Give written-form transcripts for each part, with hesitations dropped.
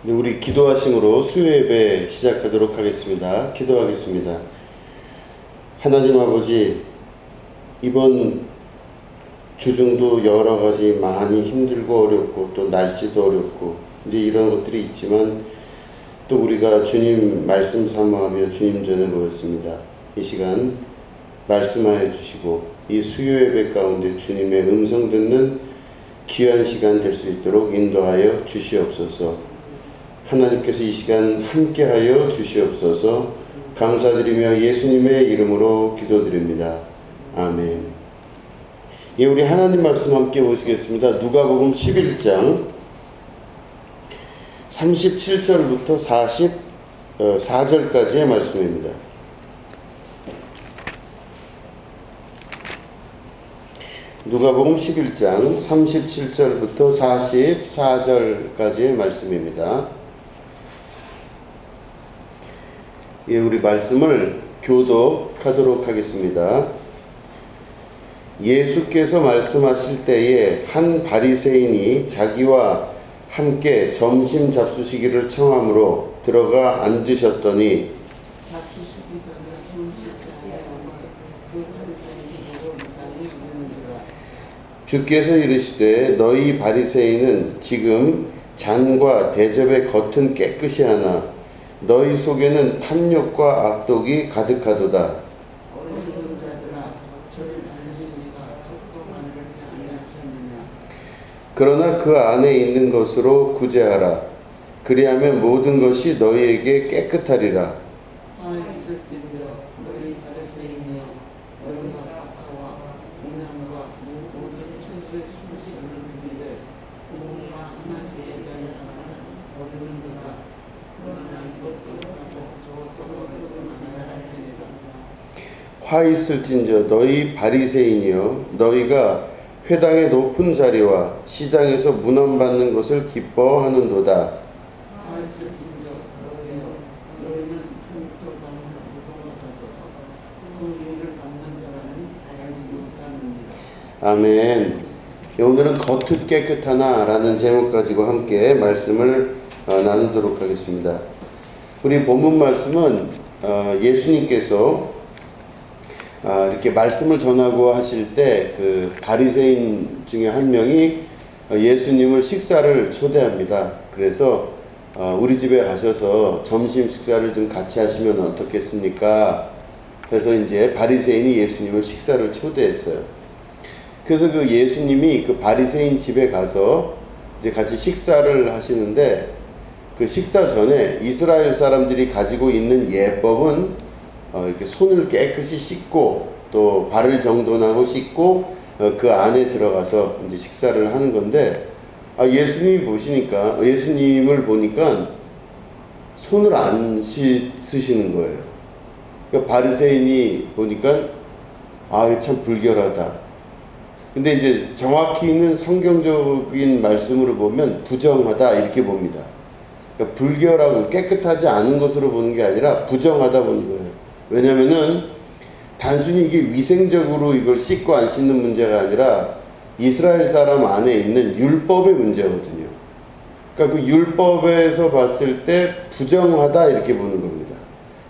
우리 기도하심으로 수요 예배 시작하도록 하겠습니다. 기도하겠습니다. 하나님 아버지, 이번 주중도 여러 가지 많이 힘들고 어렵고 또 날씨도 어렵고 이제 이런 것들이 있지만 또 우리가 주님 말씀 사모하며 주님 전에 모였습니다. 이 시간 말씀하여 주시고 이 수요 예배 가운데 주님의 음성 듣는 귀한 시간 될 수 있도록 인도하여 주시옵소서. 하나님께서 이 시간 함께하여 주시옵소서. 감사드리며 예수님의 이름으로 기도드립니다. 아멘. 예, 우리 하나님 말씀 함께 보시겠습니다. 누가복음 11장 37절부터 44절까지의 말씀입니다. 누가복음 11장 37절부터 44절까지의 말씀입니다. 예, 우리 말씀을 교독하도록 하겠습니다. 예수께서 말씀하실 때에 한 바리새인이 자기와 함께 점심 잡수시기를 청함으로 들어가 앉으셨더니 주께서 이르시되 너희 바리새인은 지금 잔과 대접의 겉은 깨끗이 하나 너희 속에는 탐욕과 악독이 가득하도다. 그러나 그 안에 있는 것으로 구제하라. 그리하면 모든 것이 너희에게 깨끗하리라. 화 있을진저 너희 바리새인이여, 너희가 회당의 높은 자리와 시장에서 문안받는 것을 기뻐하는도다. 아멘. 오늘은 겉은 깨끗하나 라는 제목 가지고 함께 말씀을 나누도록 하겠습니다. 우리 본문 말씀은 예수님께서 이렇게 말씀을 전하고 하실 때 그 바리새인 중에 한 명이 예수님을 식사를 초대합니다. 그래서 우리 집에 가셔서 점심 식사를 좀 같이 하시면 어떻겠습니까? 그래서 이제 바리새인이 예수님을 식사를 초대했어요. 그래서 그 예수님이 그 바리새인 집에 가서 이제 같이 식사를 하시는데 그 식사 전에 이스라엘 사람들이 가지고 있는 예법은 이렇게 손을 깨끗이 씻고 또 발을 정돈하고 씻고 그 안에 들어가서 이제 식사를 하는 건데 예수님을 보니까 손을 안 씻으시는 거예요. 그러니까 바리새인이 보니까 참 불결하다. 근데 이제 정확히는 성경적인 말씀으로 보면 부정하다 이렇게 봅니다. 그러니까 불결하고 깨끗하지 않은 것으로 보는 게 아니라 부정하다 보는 거예요. 왜냐면은 단순히 이게 위생적으로 이걸 씻고 안 씻는 문제가 아니라 이스라엘 사람 안에 있는 율법의 문제거든요. 그러니까 그 율법에서 봤을 때 부정하다 이렇게 보는 겁니다.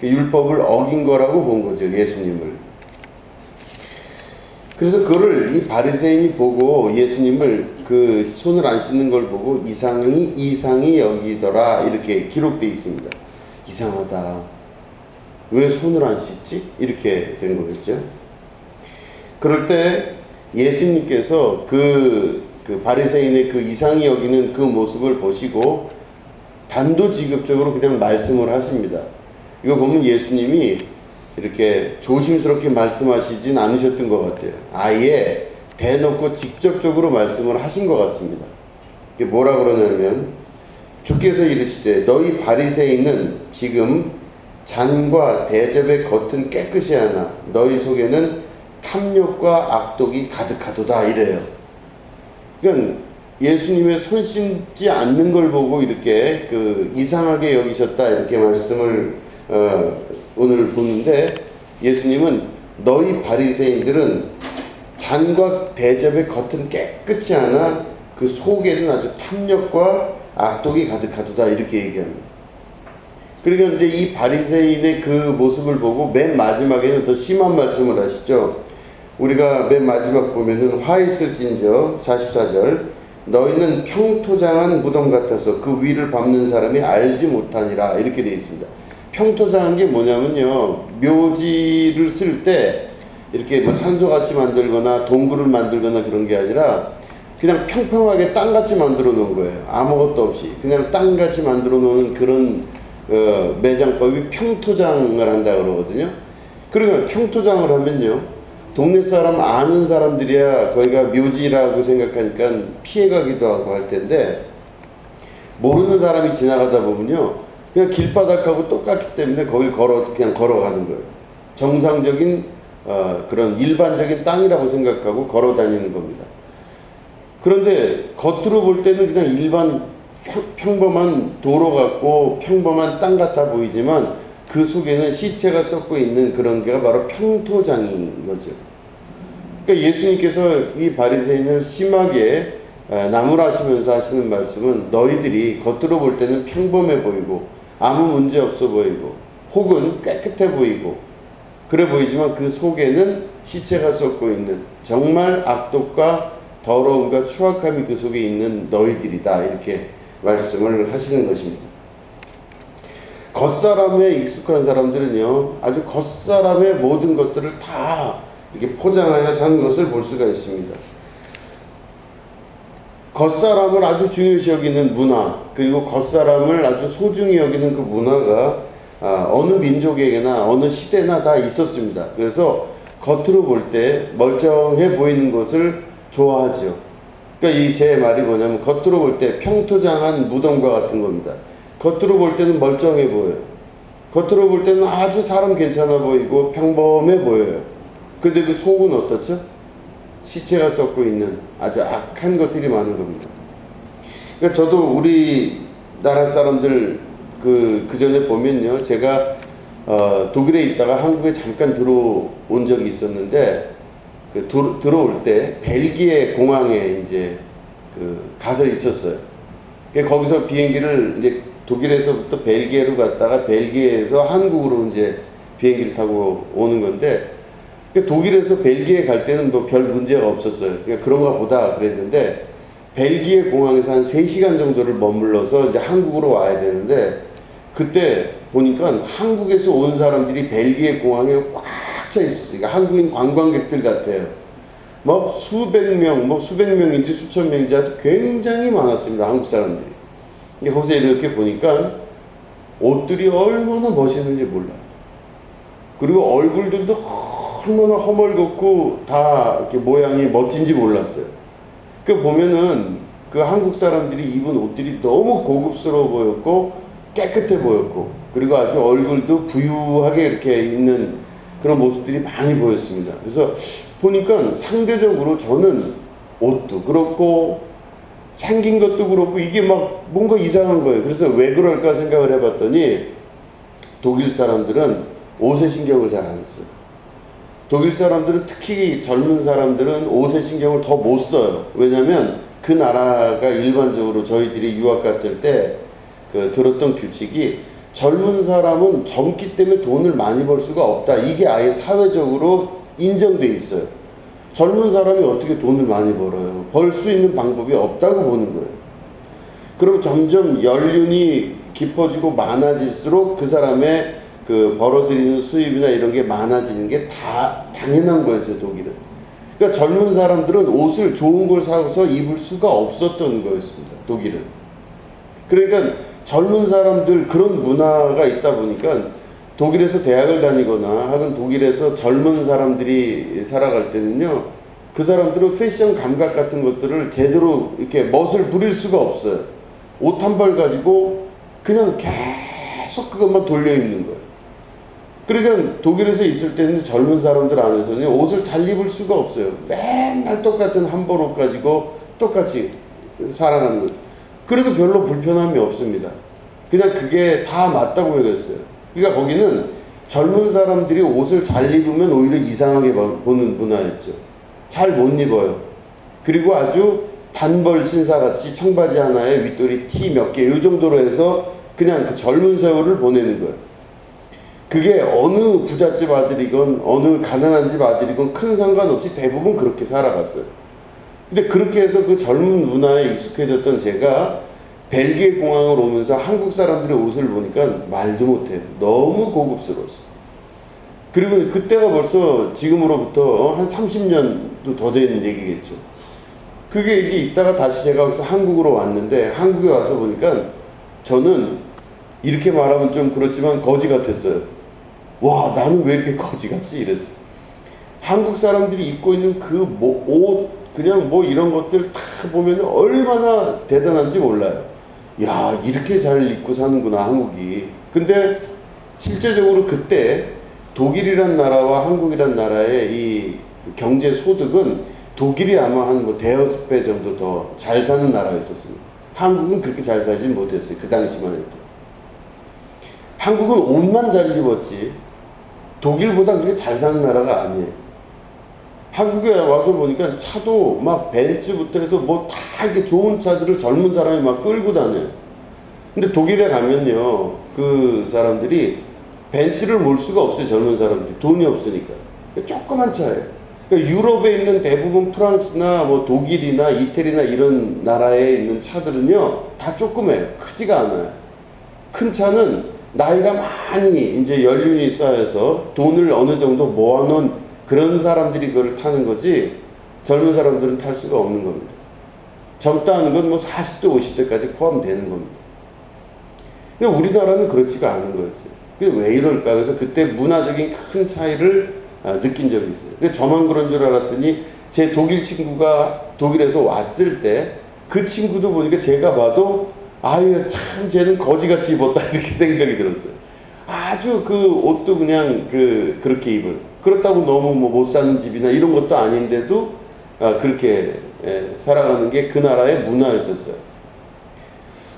율법을 어긴 거라고 본 거죠, 예수님을. 그래서 그거를 이 바리새인이 보고 예수님을 그 손을 안 씻는 걸 보고 이상히 여기더라 이렇게 기록되어 있습니다. 이상하다. 왜 손을 안 씻지? 이렇게 된 거겠죠. 그럴 때 예수님께서 그 바리새인의 그 이상히 여기는 그 모습을 보시고 단도직입적으로 그냥 말씀을 하십니다. 이거 보면 예수님이 이렇게 조심스럽게 말씀하시진 않으셨던 것 같아요. 아예 대놓고 직접적으로 말씀을 하신 것 같습니다. 이게 뭐라 그러냐면 주께서 이르시되 너희 바리새인은 지금 잔과 대접의 겉은 깨끗이 하나 너희 속에는 탐욕과 악독이 가득하도다 이래요. 그러니까 예수님의 손 씻지 않는 걸 보고 이렇게 이상하게 여기셨다 이렇게 말씀을 오늘 보는데 예수님은 너희 바리새인들은 잔과 대접의 겉은 깨끗이 하나 그 속에는 아주 탐욕과 악독이 가득하도다 이렇게 얘기합니다. 그러니까 이제 이 바리새인의 그 모습을 보고 맨 마지막에는 더 심한 말씀을 하시죠. 우리가 맨 마지막 보면은 화 있을진저 44절 너희는 평토장한 무덤 같아서 그 위를 밟는 사람이 알지 못하니라 이렇게 되어 있습니다. 평토장한 게 뭐냐면요, 묘지를 쓸 때 이렇게 뭐 산소같이 만들거나 동굴을 만들거나 그런 게 아니라 그냥 평평하게 땅같이 만들어 놓은 거예요. 아무것도 없이 그냥 땅같이 만들어 놓은 그런 매장법이 평토장을 한다 그러거든요. 그러면 평토장을 하면요, 동네 사람 아는 사람들이야 거기가 묘지라고 생각하니까 피해가기도 하고 할 텐데, 모르는 사람이 지나가다 보면요 그냥 길바닥하고 똑같기 때문에 거길 그냥 걸어가는 거예요. 정상적인 그런 일반적인 땅이라고 생각하고 걸어 다니는 겁니다. 그런데 겉으로 볼 때는 그냥 일반 평범한 도로 같고 평범한 땅 같아 보이지만 그 속에는 시체가 썩고 있는 그런 게가 바로 평토장인 거죠. 그러니까 예수님께서 이 바리새인을 심하게 나무라시면서 하시는 말씀은, 너희들이 겉으로 볼 때는 평범해 보이고 아무 문제 없어 보이고 혹은 깨끗해 보이고 그래 보이지만 그 속에는 시체가 썩고 있는 정말 악독과 더러움과 추악함이 그 속에 있는 너희들이다 이렇게 말씀을 하시는 것입니다. 겉사람에 익숙한 사람들은요 아주 겉사람의 모든 것들을 다 이렇게 포장하여 사는 것을 볼 수가 있습니다. 겉사람을 아주 중요시 여기는 문화, 그리고 겉사람을 아주 소중히 여기는 그 문화가 어느 민족에게나 어느 시대나 다 있었습니다. 그래서 겉으로 볼 때 멀쩡해 보이는 것을 좋아하죠. 그러니까 이 제 말이 뭐냐면 겉으로 볼 때 평토장한 무덤과 같은 겁니다. 겉으로 볼 때는 멀쩡해 보여요. 겉으로 볼 때는 아주 사람 괜찮아 보이고 평범해 보여요. 근데 그 속은 어떻죠? 시체가 썩고 있는 아주 악한 것들이 많은 겁니다. 그러니까 저도 우리나라 사람들 그 전에 보면요, 제가 독일에 있다가 한국에 잠깐 들어온 적이 있었는데, 들어올 때 벨기에 공항에 이제 가서 있었어요. 거기서 비행기를 이제 독일에서부터 벨기에로 갔다가 벨기에에서 한국으로 이제 비행기를 타고 오는 건데, 독일에서 벨기에 갈 때는 뭐 별 문제가 없었어요. 그런가 보다 그랬는데, 벨기에 공항에서 한 3시간 정도를 머물러서 이제 한국으로 와야 되는데, 그때 보니까 한국에서 온 사람들이 벨기에 공항에 꽉 차 있었어요. 그러니까 한국인 관광객들 같아요. 뭐 수백 명인지 수천 명인지 하여튼 굉장히 많았습니다. 한국 사람들이. 거기서 이렇게 보니까 옷들이 얼마나 멋있는지 몰라요. 그리고 얼굴들도 얼마나 허멀겋고 다 이렇게 모양이 멋진지 몰랐어요. 그 보면은 그 한국 사람들이 입은 옷들이 너무 고급스러워 보였고 깨끗해 보였고, 그리고 아주 얼굴도 부유하게 이렇게 있는 그런 모습들이 많이 보였습니다. 그래서 보니까 상대적으로 저는 옷도 그렇고 생긴 것도 그렇고 이게 막 뭔가 이상한 거예요. 그래서 왜 그럴까 생각을 해봤더니 독일 사람들은 옷에 신경을 잘 안 써요. 독일 사람들은, 특히 젊은 사람들은 옷에 신경을 더 못 써요. 왜냐하면 그 나라가 일반적으로 저희들이 유학 갔을 때 들었던 규칙이, 젊은 사람은 젊기 때문에 돈을 많이 벌 수가 없다. 이게 아예 사회적으로 인정돼 있어요. 젊은 사람이 어떻게 돈을 많이 벌어요? 벌 수 있는 방법이 없다고 보는 거예요. 그럼 점점 연륜이 깊어지고 많아질수록 그 사람의 벌어들이는 수입이나 이런 게 많아지는 게 다 당연한 거였어요, 독일은. 그러니까 젊은 사람들은 옷을 좋은 걸 사서 입을 수가 없었던 거였습니다, 독일은. 그러니까 젊은 사람들 그런 문화가 있다 보니까 독일에서 대학을 다니거나 혹은 독일에서 젊은 사람들이 살아갈 때는요, 그 사람들은 패션 감각 같은 것들을 제대로 이렇게 멋을 부릴 수가 없어요. 옷 한 벌 가지고 그냥 계속 그것만 돌려 입는 거예요. 그러니까 독일에서 있을 때는 젊은 사람들 안에서는 옷을 잘 입을 수가 없어요. 맨날 똑같은 한 벌 옷 가지고 똑같이 살아가는 거예요. 그래도 별로 불편함이 없습니다. 그냥 그게 다 맞다고 여겼어요. 그러니까 거기는 젊은 사람들이 옷을 잘 입으면 오히려 이상하게 보는 문화였죠. 잘 못 입어요. 그리고 아주 단벌 신사같이 청바지 하나에 윗돌이 티 몇 개 이 정도로 해서 그냥 그 젊은 세월을 보내는 거예요. 그게 어느 부잣집 아들이건 어느 가난한 집 아들이건 큰 상관없이 대부분 그렇게 살아갔어요. 근데 그렇게 해서 그 젊은 문화에 익숙해졌던 제가 벨기에 공항을 오면서 한국 사람들의 옷을 보니까 말도 못해요. 너무 고급스러웠어요. 그리고 그때가 벌써 지금으로부터 한 30년도 더 된 얘기겠죠. 그게 이제 있다가 다시 제가 여기서 한국으로 왔는데 한국에 와서 보니까 저는 이렇게 말하면 좀 그렇지만 거지 같았어요. 와, 나는 왜 이렇게 거지 같지? 이래서. 한국 사람들이 입고 있는 그 옷, 그냥 뭐 이런 것들 다 보면 얼마나 대단한지 몰라요. 야, 이렇게 잘 입고 사는구나, 한국이. 근데 실제적으로 그때 독일이란 나라와 한국이란 나라의 이 경제 소득은 독일이 아마 한 뭐 대여섯 배 정도 더 잘 사는 나라였었습니다. 한국은 그렇게 잘 살진 못했어요. 그 당시만 해도. 한국은 옷만 잘 입었지 독일보다 그렇게 잘 사는 나라가 아니에요. 한국에 와서 보니까 차도 막 벤츠부터 해서 뭐 다 이렇게 좋은 차들을 젊은 사람이 막 끌고 다녀요. 근데 독일에 가면요, 그 사람들이 벤츠를 몰 수가 없어요. 젊은 사람들이 돈이 없으니까. 조그만 차예요. 그러니까 유럽에 있는 대부분 프랑스나 뭐 독일이나 이태리나 이런 나라에 있는 차들은요 다 조그매요. 크지가 않아요. 큰 차는 나이가 많이 이제 연륜이 쌓여서 돈을 어느 정도 모아놓은 그런 사람들이 그걸 타는 거지 젊은 사람들은 탈 수가 없는 겁니다. 젊다는 건 뭐 40대 50대까지 포함되는 겁니다. 근데 우리나라는 그렇지가 않은 거였어요. 그게 왜 이럴까? 그래서 그때 문화적인 큰 차이를 느낀 적이 있어요. 저만 그런 줄 알았더니 제 독일 친구가 독일에서 왔을 때 그 친구도 보니까 제가 봐도 아유 참 쟤는 거지같이 입었다 이렇게 생각이 들었어요. 아주 그 옷도 그냥 그렇게 입은, 그렇다고 너무 뭐 못 사는 집이나 이런 것도 아닌데도 그렇게 살아가는 게 그 나라의 문화였었어요.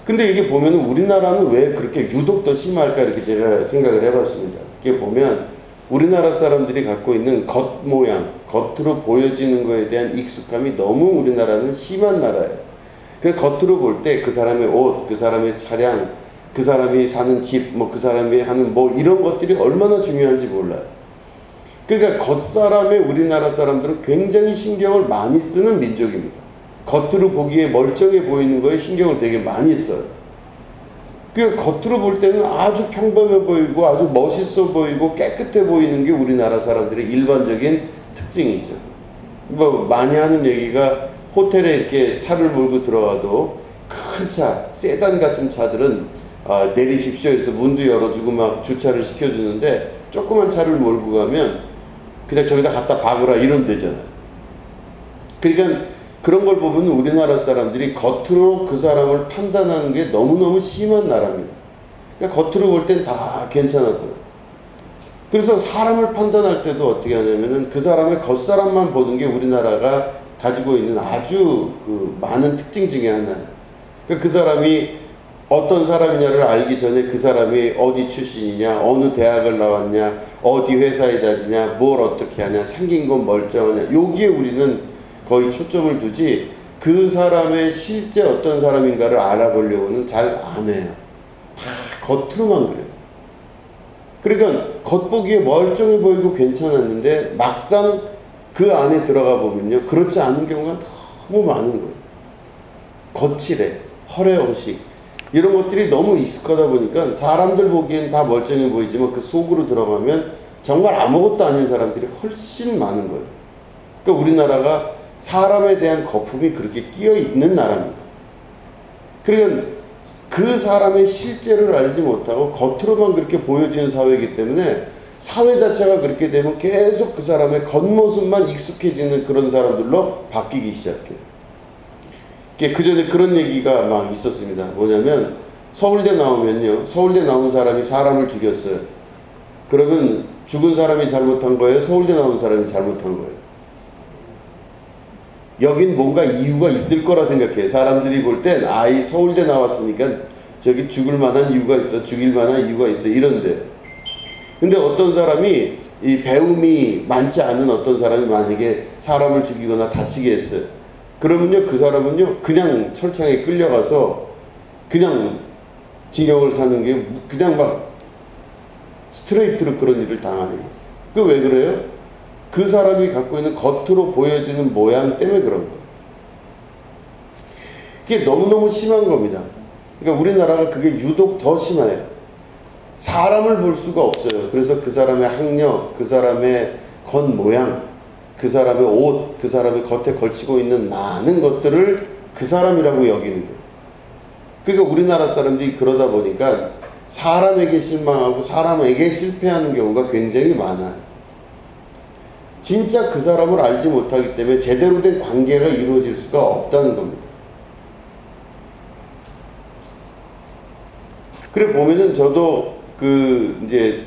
근데 이게 보면 우리나라는 왜 그렇게 유독 더 심할까 이렇게 제가 생각을 해봤습니다. 이게 보면 우리나라 사람들이 갖고 있는 겉모양, 겉으로 보여지는 거에 대한 익숙함이 너무 우리나라는 심한 나라예요. 그 겉으로 볼 때 그 사람의 옷, 그 사람의 차량, 그 사람이 사는 집, 뭐 그 사람이 하는 뭐 이런 것들이 얼마나 중요한지 몰라요. 그러니까 겉사람의 우리나라 사람들은 굉장히 신경을 많이 쓰는 민족입니다. 겉으로 보기에 멀쩡해 보이는 거에 신경을 되게 많이 써요. 그 겉으로 볼 때는 아주 평범해 보이고 아주 멋있어 보이고 깨끗해 보이는 게 우리나라 사람들의 일반적인 특징이죠. 뭐 많이 하는 얘기가 호텔에 이렇게 차를 몰고 들어가도 큰 차, 세단 같은 차들은 내리십시오. 그래서 문도 열어주고 막 주차를 시켜주는데 조그만 차를 몰고 가면 그냥 저기다 갖다 박으라 이런 데잖아요. 그러니까 그런 걸 보면 우리나라 사람들이 겉으로 그 사람을 판단하는 게 너무너무 심한 나라입니다. 그러니까 겉으로 볼 땐 다 괜찮아 보여요. 그래서 사람을 판단할 때도 어떻게 하냐면은 그 사람의 겉사람만 보는 게 우리나라가 가지고 있는 아주 그 많은 특징 중에 하나예요. 그러니까 그 사람이 어떤 사람이냐를 알기 전에 그 사람이 어디 출신이냐, 어느 대학을 나왔냐, 어디 회사에 다니냐, 뭘 어떻게 하냐, 생긴 건 멀쩡하냐, 여기에 우리는 거의 초점을 두지 그 사람의 실제 어떤 사람인가를 알아보려고는 잘 안 해요. 다 겉으로만 그래요. 그러니까 겉보기에 멀쩡해 보이고 괜찮았는데 막상 그 안에 들어가 보면요 그렇지 않은 경우가 너무 많은 거예요. 거칠해, 허례허식 이런 것들이 너무 익숙하다 보니까 사람들 보기엔 다 멀쩡해 보이지만 그 속으로 들어가면 정말 아무것도 아닌 사람들이 훨씬 많은 거예요. 그러니까 우리나라가 사람에 대한 거품이 그렇게 끼어 있는 나라입니다. 그러니까 그 사람의 실제를 알지 못하고 겉으로만 그렇게 보여지는 사회이기 때문에 사회 자체가 그렇게 되면 계속 그 사람의 겉모습만 익숙해지는 그런 사람들로 바뀌기 시작해요. 그 전에 그런 얘기가 막 있었습니다. 뭐냐면 서울대 나오면요, 서울대 나온 사람이 사람을 죽였어요. 그러면 죽은 사람이 잘못한 거예요? 서울대 나온 사람이 잘못한 거예요? 여긴 뭔가 이유가 있을 거라 생각해. 사람들이 볼 땐 이 서울대 나왔으니까 저기 죽을 만한 이유가 있어, 죽일 만한 이유가 있어 이런데, 근데 어떤 사람이 이 배움이 많지 않은 어떤 사람이 만약에 사람을 죽이거나 다치게 했어요. 그러면요, 그 사람은요, 그냥 철창에 끌려가서 그냥 징역을 사는 게 그냥 막 스트레이트로 그런 일을 당하는 거예요. 그 왜 그래요? 그 사람이 갖고 있는 겉으로 보여지는 모양 때문에 그런 거예요. 그게 너무너무 심한 겁니다. 그러니까 우리나라가 그게 유독 더 심해요. 사람을 볼 수가 없어요. 그래서 그 사람의 학력, 그 사람의 겉모양, 그 사람의 옷, 그 사람의 겉에 걸치고 있는 많은 것들을 그 사람이라고 여기는 거예요. 그러니까 우리나라 사람들이 그러다 보니까 사람에게 실망하고 사람에게 실패하는 경우가 굉장히 많아요. 진짜 그 사람을 알지 못하기 때문에 제대로 된 관계가 이루어질 수가 없다는 겁니다. 그래 보면은 저도 이제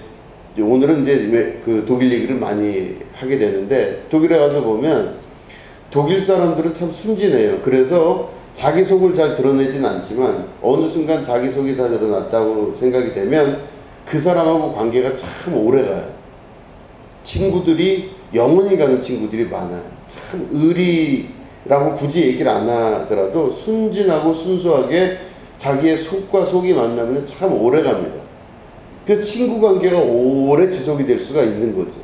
오늘은 이제 왜 독일 얘기를 많이 하게 되는데, 독일에 가서 보면 독일 사람들은 참 순진해요. 그래서 자기 속을 잘 드러내진 않지만 어느 순간 자기 속이 다 드러났다고 생각이 되면 그 사람하고 관계가 참 오래가요. 친구들이 영원히 가는 친구들이 많아요. 참 의리라고 굳이 얘기를 안 하더라도 순진하고 순수하게 자기의 속과 속이 만나면 참 오래 갑니다. 그 친구 관계가 오래 지속이 될 수가 있는 거죠.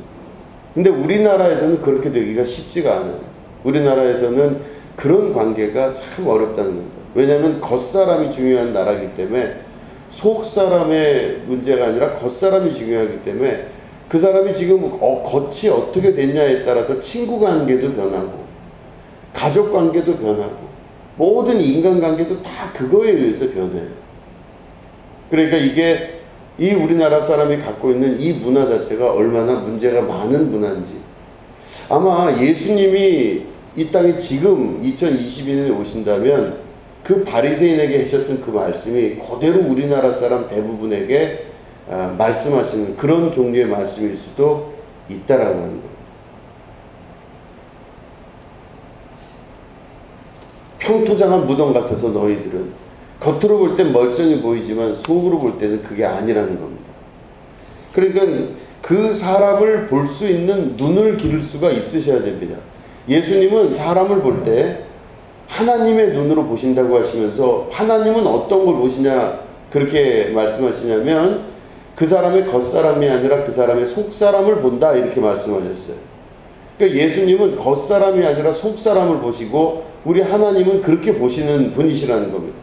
근데 우리나라에서는 그렇게 되기가 쉽지가 않아요. 우리나라에서는 그런 관계가 참 어렵다는 겁니다. 왜냐하면 겉사람이 중요한 나라이기 때문에 속사람의 문제가 아니라 겉사람이 중요하기 때문에 그 사람이 지금 겉이 어떻게 됐냐에 따라서 친구 관계도 변하고 가족 관계도 변하고 모든 인간관계도 다 그거에 의해서 변해요. 그러니까 이게 이 우리나라 사람이 갖고 있는 이 문화 자체가 얼마나 문제가 많은 문화인지, 아마 예수님이 이 땅에 지금 2022년에 오신다면 그 바리새인에게 하셨던 그 말씀이 그대로 우리나라 사람 대부분에게 말씀하시는 그런 종류의 말씀일 수도 있다라고 하는 거예요. 평토장한 무덤 같아서 너희들은 겉으로 볼 땐 멀쩡해 보이지만 속으로 볼 때는 그게 아니라는 겁니다. 그러니까 그 사람을 볼 수 있는 눈을 기를 수가 있으셔야 됩니다. 예수님은 사람을 볼 때 하나님의 눈으로 보신다고 하시면서 하나님은 어떤 걸 보시냐 그렇게 말씀하시냐면 그 사람의 겉사람이 아니라 그 사람의 속사람을 본다 이렇게 말씀하셨어요. 그러니까 예수님은 겉사람이 아니라 속사람을 보시고 우리 하나님은 그렇게 보시는 분이시라는 겁니다.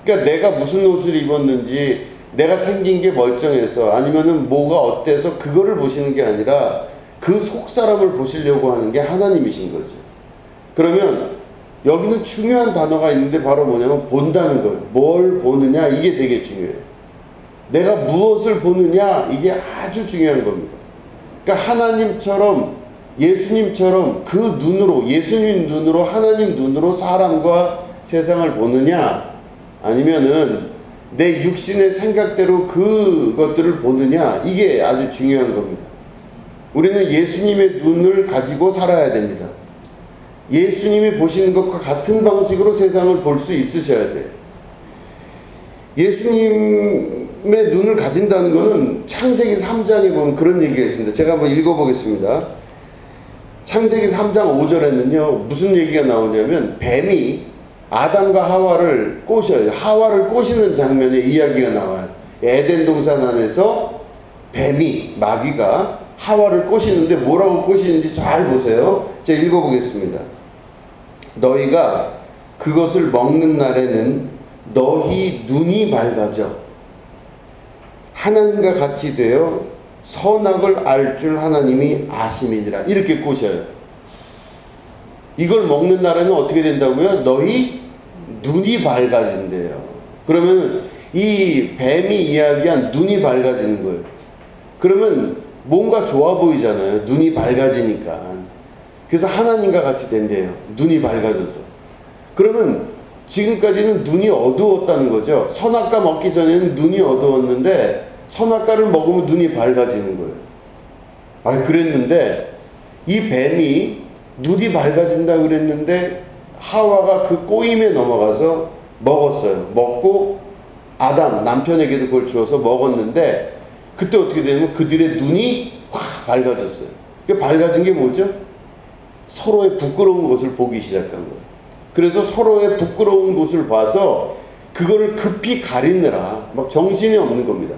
그러니까 내가 무슨 옷을 입었는지 내가 생긴 게 멀쩡해서 아니면은 뭐가 어때서 그거를 보시는 게 아니라 그 속사람을 보시려고 하는 게 하나님이신 거죠. 그러면 여기는 중요한 단어가 있는데 바로 뭐냐면 본다는 거예요. 뭘 보느냐 이게 되게 중요해요. 내가 무엇을 보느냐 이게 아주 중요한 겁니다. 그러니까 하나님처럼 예수님처럼 그 눈으로 예수님 눈으로 하나님 눈으로 사람과 세상을 보느냐 아니면은 내 육신의 생각대로 그것들을 보느냐 이게 아주 중요한 겁니다. 우리는 예수님의 눈을 가지고 살아야 됩니다. 예수님이 보시는 것과 같은 방식으로 세상을 볼 수 있으셔야 돼요. 예수님의 눈을 가진다는 것은 창세기 3장에 보면 그런 얘기가 있습니다. 제가 한번 읽어보겠습니다. 창세기 3장 5절에는요 무슨 얘기가 나오냐면 뱀이 아담과 하와를 꼬셔요. 하와를 꼬시는 장면의 이야기가 나와요. 에덴 동산 안에서 뱀이 마귀가 하와를 꼬시는데 뭐라고 꼬시는지 잘 보세요. 제가 읽어보겠습니다. 너희가 그것을 먹는 날에는 너희 눈이 밝아져 하나님과 같이 되어 선악을 알 줄 하나님이 아심이니라 이렇게 꼬셔요. 이걸 먹는 날에는 어떻게 된다고요? 너희 눈이 밝아진대요. 그러면 이 뱀이 이야기한 눈이 밝아지는 거예요. 그러면 뭔가 좋아 보이잖아요. 눈이 밝아지니까. 그래서 하나님과 같이 된대요. 눈이 밝아져서. 그러면 지금까지는 눈이 어두웠다는 거죠. 선악과 먹기 전에는 눈이 어두웠는데 선악과를 먹으면 눈이 밝아지는 거예요. 그랬는데 이 뱀이 눈이 밝아진다 그랬는데 하와가 그 꼬임에 넘어가서 먹었어요. 먹고 아담 남편에게도 그걸 주어서 먹었는데 그때 어떻게 되냐면 그들의 눈이 확 밝아졌어요. 그 밝아진 게 뭐죠? 서로의 부끄러운 것을 보기 시작한 거예요. 그래서 서로의 부끄러운 곳을 봐서 그거를 급히 가리느라 막 정신이 없는 겁니다.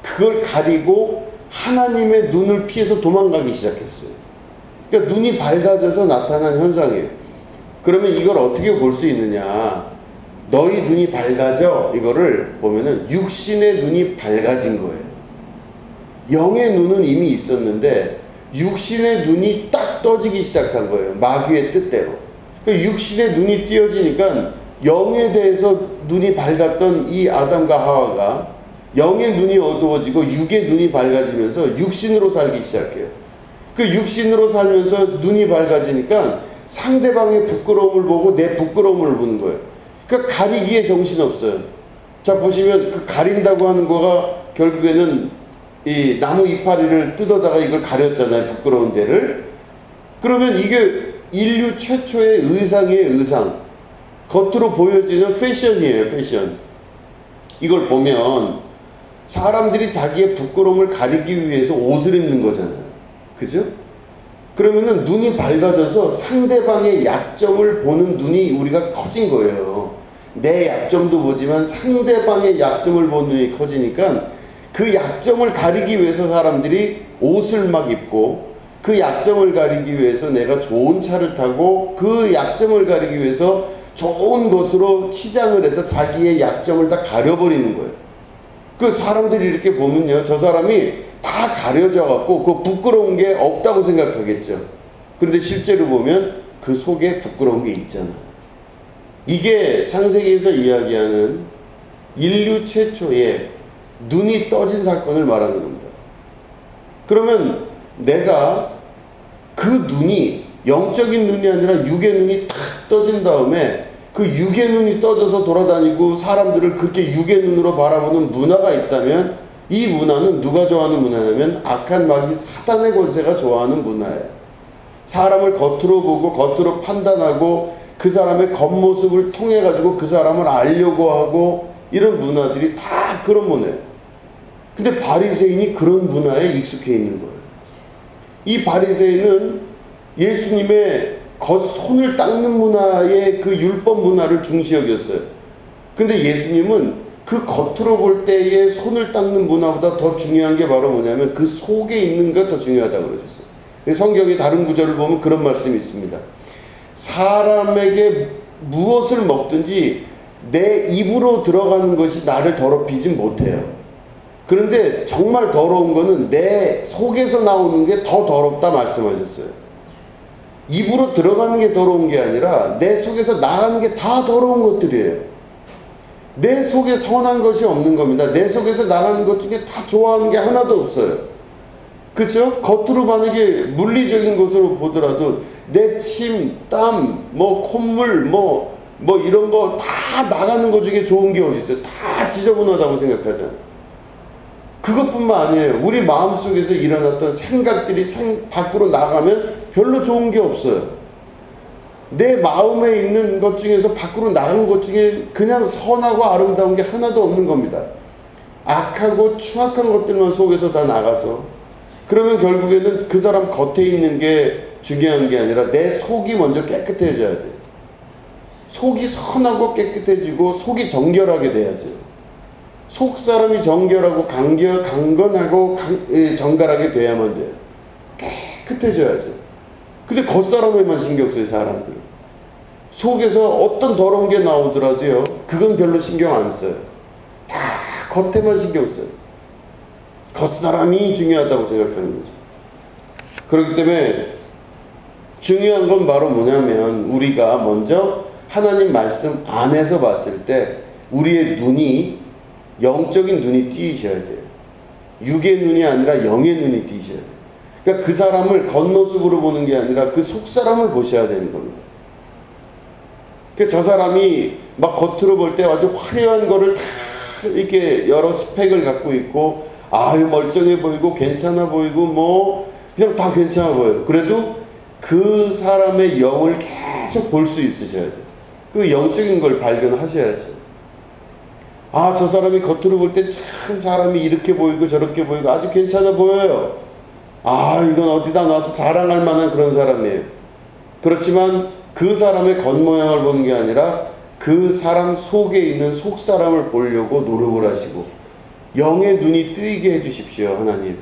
그걸 가리고 하나님의 눈을 피해서 도망가기 시작했어요. 그러니까 눈이 밝아져서 나타난 현상이에요. 그러면 이걸 어떻게 볼 수 있느냐? 너희 눈이 밝아져, 이거를 보면은 육신의 눈이 밝아진 거예요. 영의 눈은 이미 있었는데 육신의 눈이 딱 떠지기 시작한 거예요. 마귀의 뜻대로. 그 육신의 눈이 띄어지니까 영에 대해서 눈이 밝았던 이 아담과 하와가 영의 눈이 어두워지고 육의 눈이 밝아지면서 육신으로 살기 시작해요. 그 육신으로 살면서 눈이 밝아지니까 상대방의 부끄러움을 보고 내 부끄러움을 보는 거예요. 그러니까 가리기에 정신없어요. 자, 보시면 그 가린다고 하는 거가 결국에는 이 나무 이파리를 뜯어다가 이걸 가렸잖아요. 부끄러운 데를. 그러면 이게 인류 최초의 의상이에요. 의상. 겉으로 보여지는 패션이에요. 패션. 이걸 보면 사람들이 자기의 부끄러움을 가리기 위해서 옷을 입는 거잖아요. 그죠? 그러면은 눈이 밝아져서 상대방의 약점을 보는 눈이 우리가 커진 거예요. 내 약점도 보지만 상대방의 약점을 보는 눈이 커지니까 그 약점을 가리기 위해서 사람들이 옷을 막 입고, 그 약점을 가리기 위해서 내가 좋은 차를 타고, 그 약점을 가리기 위해서 좋은 것으로 치장을 해서 자기의 약점을 다 가려버리는 거예요. 그 사람들이 이렇게 보면요, 저 사람이 다 가려져 갖고 그 부끄러운 게 없다고 생각하겠죠. 그런데 실제로 보면 그 속에 부끄러운 게 있잖아요. 이게 창세기에서 이야기하는 인류 최초의 눈이 떠진 사건을 말하는 겁니다. 그러면 내가 그 눈이 영적인 눈이 아니라 육의 눈이 탁 떠진 다음에 그 육의 눈이 떠져서 돌아다니고 사람들을 그렇게 육의 눈으로 바라보는 문화가 있다면, 이 문화는 누가 좋아하는 문화냐면 악한 마귀 사단의 권세가 좋아하는 문화예요. 사람을 겉으로 보고 겉으로 판단하고 그 사람의 겉모습을 통해 가지고 그 사람을 알려고 하고, 이런 문화들이 다 그런 문화예요. 근데 바리새인이 그런 문화에 익숙해 있는 거예요. 이 바리새인은 예수님의 손을 닦는 문화의 그 율법 문화를 중시 여겼어요. 근데 예수님은 그 겉으로 볼 때의 손을 닦는 문화보다 더 중요한 게 바로 뭐냐면 그 속에 있는 게 더 중요하다고 그러셨어요. 성경의 다른 구절을 보면 그런 말씀이 있습니다. 사람에게 무엇을 먹든지 내 입으로 들어가는 것이 나를 더럽히지 못해요. 그런데 정말 더러운 거는 내 속에서 나오는 게 더 더럽다 말씀하셨어요. 입으로 들어가는 게 더러운 게 아니라 내 속에서 나가는 게 다 더러운 것들이에요. 내 속에 선한 것이 없는 겁니다. 내 속에서 나가는 것 중에 다 좋아하는 게 하나도 없어요. 그렇죠? 겉으로 만약에 물리적인 것으로 보더라도 내 침, 땀, 콧물, 이런 거 다 나가는 것 중에 좋은 게 어디 있어요? 다 지저분하다고 생각하잖아요. 그것뿐만 아니에요. 우리 마음속에서 일어났던 생각들이 밖으로 나가면 별로 좋은 게 없어요. 내 마음에 있는 것 중에서 밖으로 나간 것 중에 그냥 선하고 아름다운 게 하나도 없는 겁니다. 악하고 추악한 것들만 속에서 다 나가서, 그러면 결국에는 그 사람 겉에 있는 게 중요한 게 아니라 내 속이 먼저 깨끗해져야 돼요. 속이 선하고 깨끗해지고 속이 정결하게 돼야죠. 속 사람이 정결하고 강건하고 정갈하게 돼야만 돼요. 깨끗해져야죠. 근데 겉사람에만 신경 써요, 사람들은. 속에서 어떤 더러운 게 나오더라도요, 그건 별로 신경 안 써요. 다 겉에만 신경 써요. 겉사람이 중요하다고 생각하는 거죠. 그렇기 때문에 중요한 건 바로 뭐냐면, 우리가 먼저 하나님 말씀 안에서 봤을 때 우리의 눈이, 영적인 눈이 띄셔야 돼요. 육의 눈이 아니라 영의 눈이 띄셔야 돼요. 그러니까 그 사람을 겉모습으로 보는 게 아니라 그 속사람을 보셔야 되는 겁니다. 그러니까 저 사람이 막 겉으로 볼 때 아주 화려한 거를 다 이렇게 여러 스펙을 갖고 있고, 아유 멀쩡해 보이고 괜찮아 보이고 그냥 다 괜찮아 보여요. 그래도 그 사람의 영을 계속 볼 수 있으셔야 돼요. 그 영적인 걸 발견하셔야죠. 아, 저 사람이 겉으로 볼 때 참 사람이 이렇게 보이고 저렇게 보이고 아주 괜찮아 보여요. 아, 이건 어디다 놔도 자랑할 만한 그런 사람이에요. 그렇지만 그 그 사람의 겉모양을 보는 게 아니라 그 사람 속에 있는 속사람을 보려고 노력을 하시고 영의 눈이 뜨이게 해주십시오. 하나님,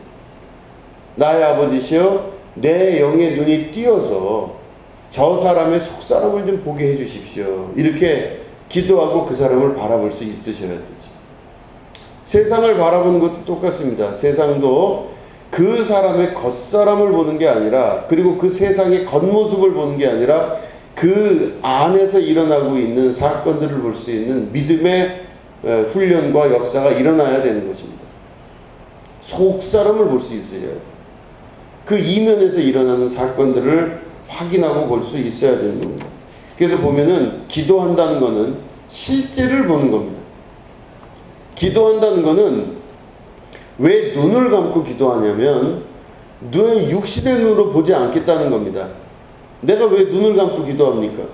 나의 아버지시여, 내 영의 눈이 띄어서 저 사람의 속사람을 좀 보게 해주십시오. 이렇게 기도하고 그 사람을 바라볼 수 있으셔야 되죠. 세상을 바라보는 것도 똑같습니다. 세상도 그 사람의 겉사람을 보는 게 아니라, 그리고 그 세상의 겉모습을 보는 게 아니라 그 안에서 일어나고 있는 사건들을 볼 수 있는 믿음의 훈련과 역사가 일어나야 되는 것입니다. 속사람을 볼 수 있어야 돼요. 그 이면에서 일어나는 사건들을 확인하고 볼 수 있어야 되는 겁니다. 그래서 보면은 기도한다는 것은 실제를 보는 겁니다. 기도한다는 것은 왜 눈을 감고 기도하냐면 눈의 육신의 눈으로 보지 않겠다는 겁니다. 내가 왜 눈을 감고 기도합니까?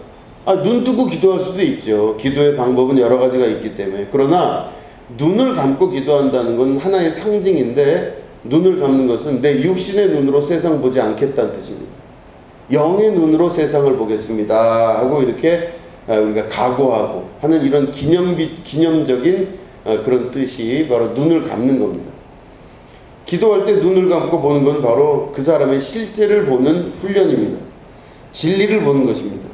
눈 뜨고 기도할 수도 있죠. 기도의 방법은 여러 가지가 있기 때문에. 그러나 눈을 감고 기도한다는 건 하나의 상징인데, 눈을 감는 것은 내 육신의 눈으로 세상 보지 않겠다는 뜻입니다. 영의 눈으로 세상을 보겠습니다 하고 이렇게 우리가 각오하고 하는 이런 기념적인 그런 뜻이 바로 눈을 감는 겁니다. 기도할 때 눈을 감고 보는 건 바로 그 사람의 실제를 보는 훈련입니다. 진리를 보는 것입니다.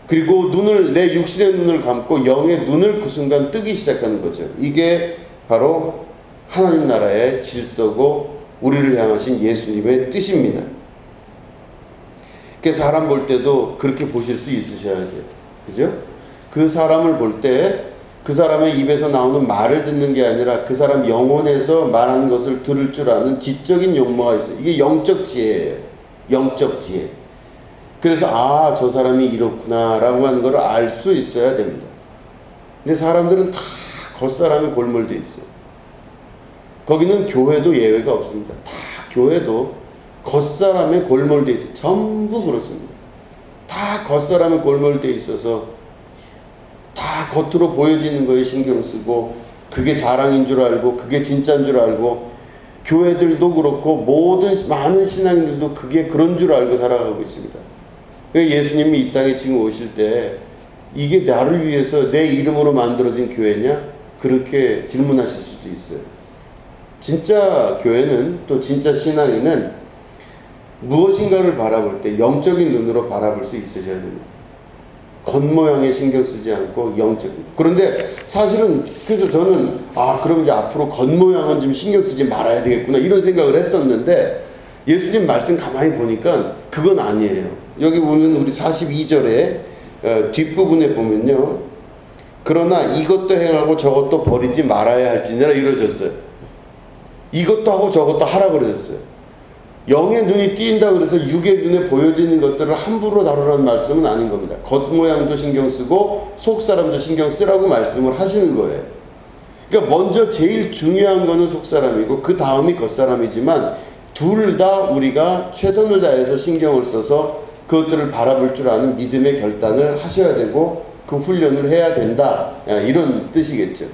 그리고 내 육신의 눈을 감고 영의 눈을 그 순간 뜨기 시작하는 거죠. 이게 바로 하나님 나라의 질서고 우리를 향하신 예수님의 뜻입니다. 그래서 사람 볼 때도 그렇게 보실 수 있으셔야 돼요. 그죠? 그 사람을 볼 때 그 사람의 입에서 나오는 말을 듣는 게 아니라 그 사람 영혼에서 말하는 것을 들을 줄 아는 지적인 용모가 있어요. 이게 영적 지혜예요. 영적 지혜. 그래서 저 사람이 이렇구나 라고 하는 걸 알 수 있어야 됩니다. 근데 사람들은 다 겉사람에 골몰되어 있어요. 거기는 교회도 예외가 없습니다. 다 교회도 겉사람에 골몰되어 있어요. 전부 그렇습니다. 다 겉사람에 골몰되어 있어서 다 겉으로 보여지는 거에 신경 쓰고 그게 자랑인 줄 알고 그게 진짜인 줄 알고, 교회들도 그렇고 많은 신앙인들도 그게 그런 줄 알고 살아가고 있습니다. 예수님이 이 땅에 지금 오실 때 이게 나를 위해서 내 이름으로 만들어진 교회냐? 그렇게 질문하실 수도 있어요. 진짜 교회는, 또 진짜 신앙인은 무엇인가를 바라볼 때 영적인 눈으로 바라볼 수 있으셔야 됩니다. 겉모양에 신경 쓰지 않고 영적인. 그런데 사실은 그래서 저는 그럼 이제 앞으로 겉모양은 좀 신경 쓰지 말아야 되겠구나 이런 생각을 했었는데, 예수님 말씀 가만히 보니까 그건 아니에요. 여기 보면 우리 42절에 뒷부분에 보면요, 그러나 이것도 행하고 저것도 버리지 말아야 할지니라 이러셨어요. 이것도 하고 저것도 하라 그러셨어요. 영의 눈이 띄인다 그래서 육의 눈에 보여지는 것들을 함부로 다루라는 말씀은 아닌 겁니다. 겉모양도 신경 쓰고 속사람도 신경 쓰라고 말씀을 하시는 거예요. 그러니까 먼저 제일 중요한 거는 속사람이고 그 다음이 겉사람이지만 둘 다 우리가 최선을 다해서 신경을 써서 그것들을 바라볼 줄 아는 믿음의 결단을 하셔야 되고 그 훈련을 해야 된다, 이런 뜻이겠죠.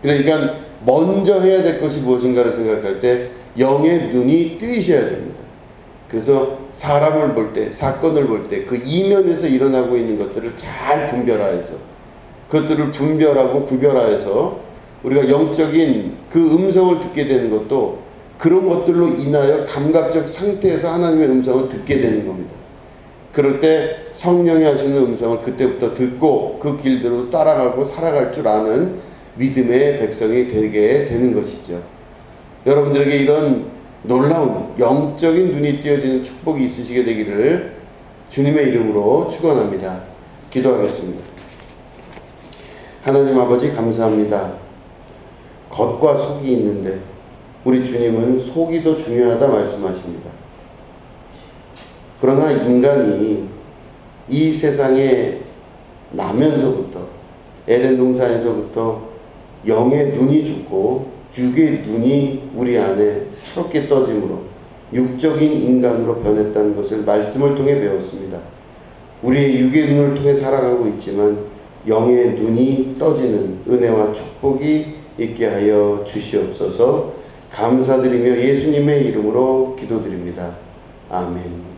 그러니까 먼저 해야 될 것이 무엇인가를 생각할 때 영의 눈이 뜨이셔야 됩니다. 그래서 사람을 볼 때, 사건을 볼 때 그 이면에서 일어나고 있는 것들을 잘 분별하여서, 그것들을 분별하고 구별하여서 우리가 영적인 그 음성을 듣게 되는 것도 그런 것들로 인하여 감각적 상태에서 하나님의 음성을 듣게 되는 겁니다. 그럴 때 성령이 하시는 음성을 그때부터 듣고 그 길대로 따라가고 살아갈 줄 아는 믿음의 백성이 되게 되는 것이죠. 여러분들에게 이런 놀라운 영적인 눈이 띄어지는 축복이 있으시게 되기를 주님의 이름으로 축원합니다. 기도하겠습니다. 하나님 아버지, 감사합니다. 겉과 속이 있는데 우리 주님은 속이 더 중요하다 말씀하십니다. 그러나 인간이 이 세상에 나면서부터, 에덴 동산에서부터 영의 눈이 죽고 육의 눈이 우리 안에 새롭게 떠짐으로 육적인 인간으로 변했다는 것을 말씀을 통해 배웠습니다. 우리의 육의 눈을 통해 살아가고 있지만 영의 눈이 떠지는 은혜와 축복이 있게 하여 주시옵소서. 감사드리며 예수님의 이름으로 기도드립니다. 아멘.